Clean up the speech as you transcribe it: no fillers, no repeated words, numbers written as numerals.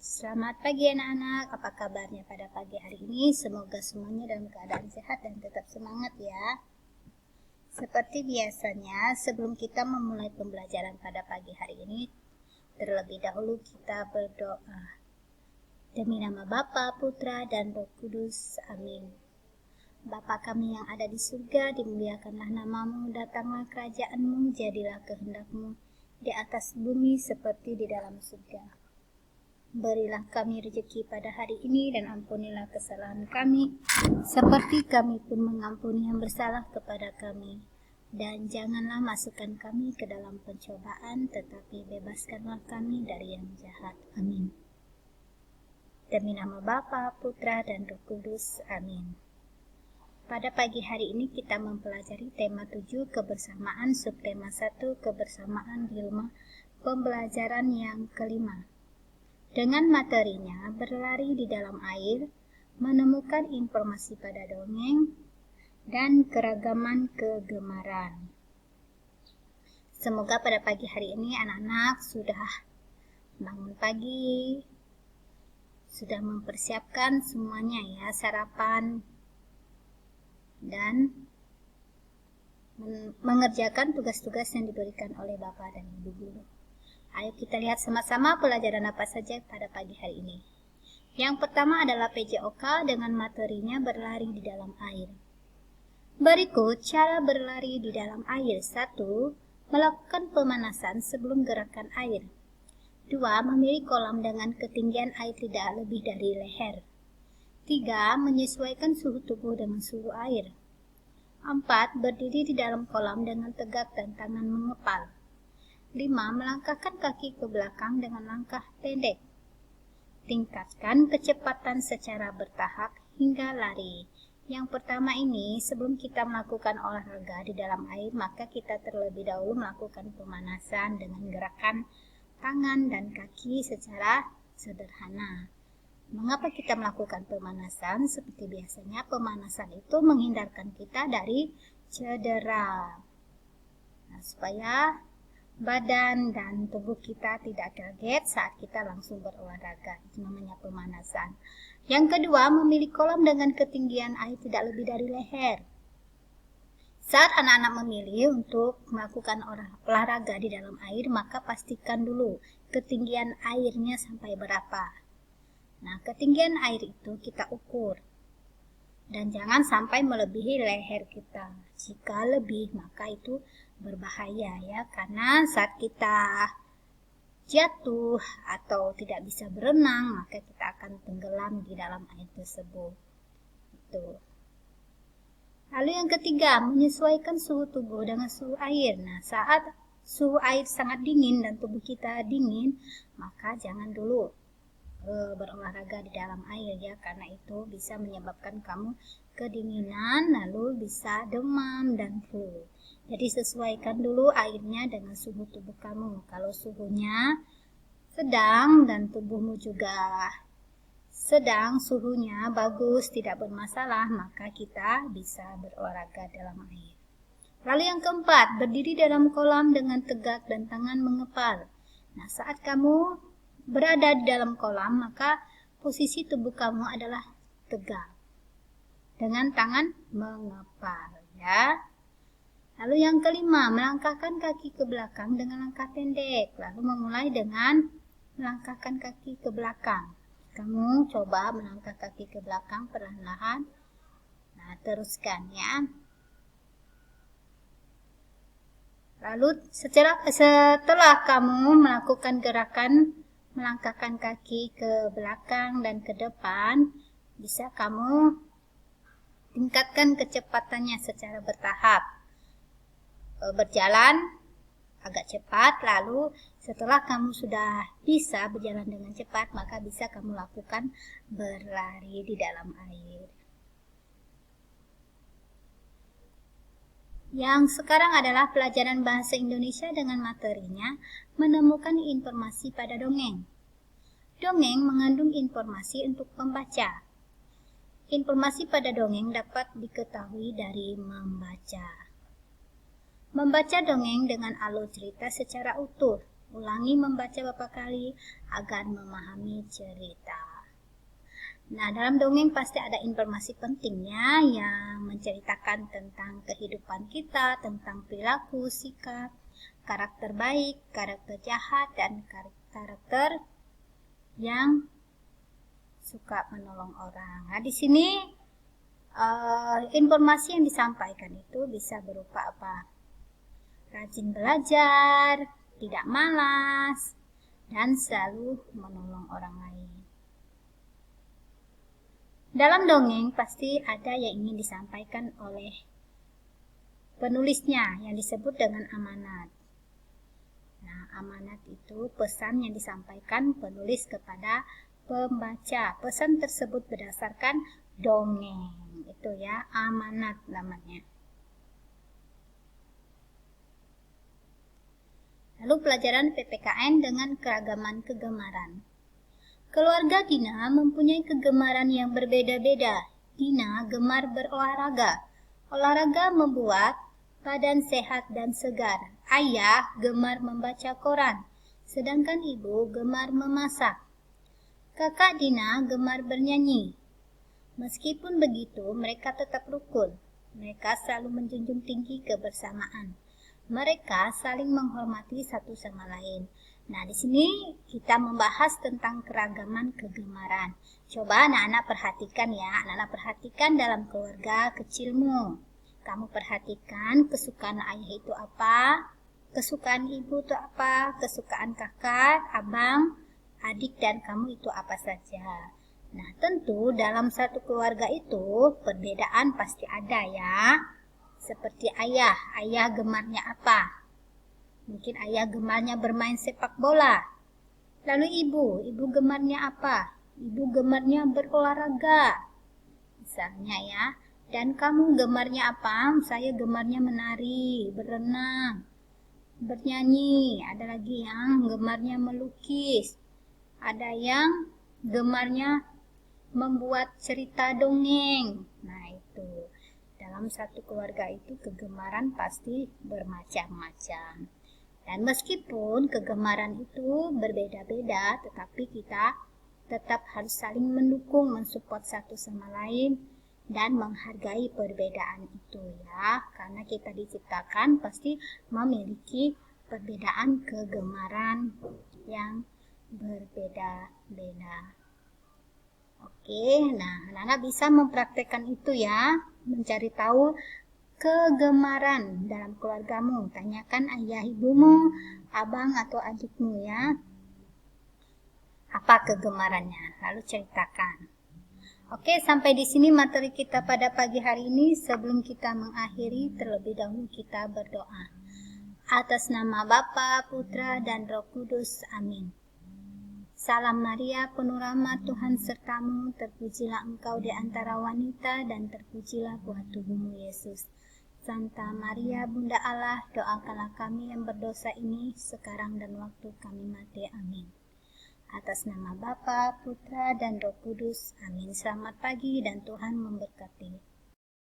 Selamat pagi anak-anak, apa kabarnya pada pagi hari ini? Semoga semuanya dalam keadaan sehat dan tetap semangat ya. Seperti biasanya, sebelum kita memulai pembelajaran pada pagi hari ini, terlebih dahulu kita berdoa. Demi nama Bapa, Putra, dan Roh Kudus, amin. Bapa kami yang ada di surga, dimuliakanlah namamu, datanglah kerajaanmu, jadilah kehendakmu di atas bumi seperti di dalam surga. Berilah kami rezeki pada hari ini dan ampunilah kesalahan kami, seperti kami pun mengampuni yang bersalah kepada kami. Dan janganlah masukkan kami ke dalam pencobaan, tetapi bebaskanlah kami dari yang jahat. Amin. Demi nama Bapa, Putra, dan Roh Kudus. Amin. Pada pagi hari ini kita mempelajari tema 7 kebersamaan, subtema 1 kebersamaan di rumah, pembelajaran yang kelima. Dengan materinya berlari di dalam air, menemukan informasi pada dongeng, dan keragaman kegemaran. Semoga pada pagi hari ini anak-anak sudah bangun pagi, sudah mempersiapkan semuanya ya, sarapan, dan mengerjakan tugas-tugas yang diberikan oleh Bapak dan Ibu guru. Ayo kita lihat sama-sama pelajaran apa saja pada pagi hari ini. Yang pertama adalah PJOK dengan materinya berlari di dalam air. Berikut cara berlari di dalam air. 1. Melakukan pemanasan sebelum gerakan air. 2. Memilih kolam dengan ketinggian air tidak lebih dari leher. 3. Menyesuaikan suhu tubuh dengan suhu air. 4. Berdiri di dalam kolam dengan tegak dan tangan mengepal. 5. Melangkahkan kaki ke belakang dengan langkah pendek. Tingkatkan kecepatan secara bertahap hingga lari. Yang pertama ini, sebelum kita melakukan olahraga di dalam air, maka kita terlebih dahulu melakukan pemanasan dengan gerakan tangan dan kaki secara sederhana. Mengapa kita melakukan pemanasan? Seperti biasanya, pemanasan itu menghindarkan kita dari cedera. Nah, supaya badan dan tubuh kita tidak kaget saat kita langsung berolahraga. Itu namanya pemanasan. Yang kedua, memilih kolam dengan ketinggian air tidak lebih dari leher. Saat anak-anak memilih untuk melakukan olahraga di dalam air, maka pastikan dulu ketinggian airnya sampai berapa. Nah, ketinggian air itu kita ukur. Dan jangan sampai melebihi leher kita. Jika lebih, maka itu berbahaya ya, karena saat kita jatuh atau tidak bisa berenang, maka kita akan tenggelam di dalam air tersebut. Itu. Lalu yang ketiga, menyesuaikan suhu tubuh dengan suhu air. Nah, saat suhu air sangat dingin dan tubuh kita dingin, maka jangan dulu berolahraga di dalam air ya, karena itu bisa menyebabkan kamu kedinginan, lalu bisa demam dan flu. Jadi sesuaikan dulu airnya dengan suhu tubuh kamu. Kalau suhunya sedang dan tubuhmu juga sedang, suhunya bagus, tidak bermasalah, maka kita bisa berolahraga dalam air. Lalu yang keempat, berdiri dalam kolam dengan tegak dan tangan mengepal. Nah, saat kamu berada di dalam kolam, maka posisi tubuh kamu adalah tegak dengan tangan mengepal ya. Lalu yang kelima, melangkahkan kaki ke belakang dengan langkah pendek. Lalu memulai dengan melangkahkan kaki ke belakang. Kamu coba melangkah kaki ke belakang perlahan-lahan. Nah, teruskan ya. Lalu setelah kamu melakukan gerakan melangkahkan kaki ke belakang dan ke depan, bisa kamu tingkatkan kecepatannya secara bertahap. Berjalan agak cepat, lalu setelah kamu sudah bisa berjalan dengan cepat, maka bisa kamu lakukan berlari di dalam air. Yang sekarang adalah pelajaran bahasa Indonesia dengan materinya menemukan informasi pada dongeng. Dongeng mengandung informasi untuk pembaca. Informasi pada dongeng dapat diketahui dari membaca. Membaca dongeng dengan alur cerita secara utuh. Ulangi membaca beberapa kali agar memahami cerita. Nah, dalam dongeng pasti ada informasi pentingnya yang menceritakan tentang kehidupan kita, tentang perilaku, sikap, karakter baik, karakter jahat, dan karakter yang suka menolong orang. Nah, di sini informasi yang disampaikan itu bisa berupa apa? Rajin belajar, tidak malas, dan selalu menolong orang lain. Dalam dongeng pasti ada yang ingin disampaikan oleh penulisnya yang disebut dengan amanat. Nah, amanat itu pesan yang disampaikan penulis kepada pembaca. Pesan tersebut berdasarkan dongeng. Itu ya, amanat namanya. Lalu pelajaran PPKN dengan keragaman kegemaran. Keluarga Dina mempunyai kegemaran yang berbeda-beda. Dina gemar berolahraga. Olahraga membuat badan sehat dan segar. Ayah gemar membaca koran, sedangkan ibu gemar memasak. Kakak Dina gemar bernyanyi. Meskipun begitu, mereka tetap rukun. Mereka selalu menjunjung tinggi kebersamaan. Mereka saling menghormati satu sama lain. Nah, di sini kita membahas tentang keragaman kegemaran. Coba anak-anak perhatikan ya, anak-anak perhatikan dalam keluarga kecilmu. Kamu perhatikan kesukaan ayah itu apa, kesukaan ibu itu apa, kesukaan kakak, abang, adik, dan kamu itu apa saja. Nah, tentu dalam satu keluarga itu perbedaan pasti ada ya. Seperti ayah gemarnya apa? Mungkin ayah gemarnya bermain sepak bola. Lalu ibu gemarnya apa? Ibu gemarnya berolahraga. Misalnya ya. Dan kamu gemarnya apa? Saya gemarnya menari, berenang, bernyanyi. Ada lagi yang gemarnya melukis. Ada yang gemarnya membuat cerita dongeng. Nah, itu. Dalam satu keluarga itu kegemaran pasti bermacam-macam. Dan meskipun kegemaran itu berbeda-beda, tetapi kita tetap harus saling mendukung, mensupport satu sama lain, dan menghargai perbedaan itu ya. Karena kita diciptakan pasti memiliki perbedaan kegemaran yang berbeda-beda. Oke, nah anak-anak bisa mempraktekkan itu ya, mencari tahu kegemaran dalam keluargamu. Tanyakan ayah ibumu, abang atau adikmu ya. Apa kegemarannya? Lalu ceritakan. Oke, sampai di sini materi kita pada pagi hari ini. Sebelum kita mengakhiri, terlebih dahulu kita berdoa. Atas nama Bapa, Putra, dan Roh Kudus. Amin. Salam Maria, penuh rahmat, Tuhan sertamu, terpujilah engkau di antara wanita, dan terpujilah buah tubuhmu, Yesus. Santa Maria, Bunda Allah, doakanlah kami yang berdosa ini, sekarang dan waktu kami mati. Amin. Atas nama Bapa, Putra, dan Roh Kudus. Amin. Selamat pagi dan Tuhan memberkati.